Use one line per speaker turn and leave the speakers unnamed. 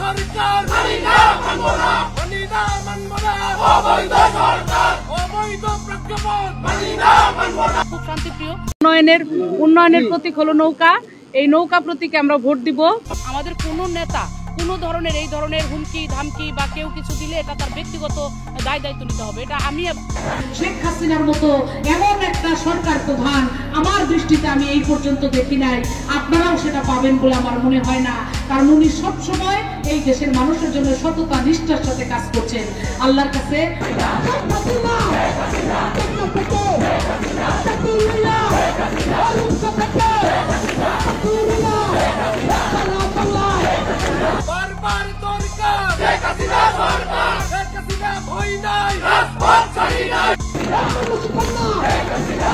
সরকার মানি না মানব না, মানি না মানব না, অবৈধ সরকার, অবৈধ প্রজ্ঞাপন মানি না মানব না।
খুব শান্তিপ্রিয় উন্নয়নের প্রতীক হলো নৌকা। এই নৌকা প্রতীকে আমরা ভোট দিব। আমাদের কোনো নেতা কোনো ধরনের এই ধরনের হুমকি ধামকি বা কেউ কিছু দিলে এটা তার ব্যক্তিগত দায়িত্ব নিতে হবে। এটা আমি
শেখ হাসিনার মতো এমন একটা সরকার প্রধান আমার দৃষ্টিতে আমি এই পর্যন্ত দেখি নাই। আপনারাও সেটা পাবেন বলে আমার মনে হয় না, কারণ উনি সবসময় এই দেশের মানুষের জন্য সততা নিষ্ঠার সাথে কাজ করছেন। আল্লাহর কাছে
বারবার দরকার শেখ হাসিনা সরকার, শেখ হাসিনা ভয় নাই, রাজপথ ছাড়ি নাই।
শেখ হাসিনা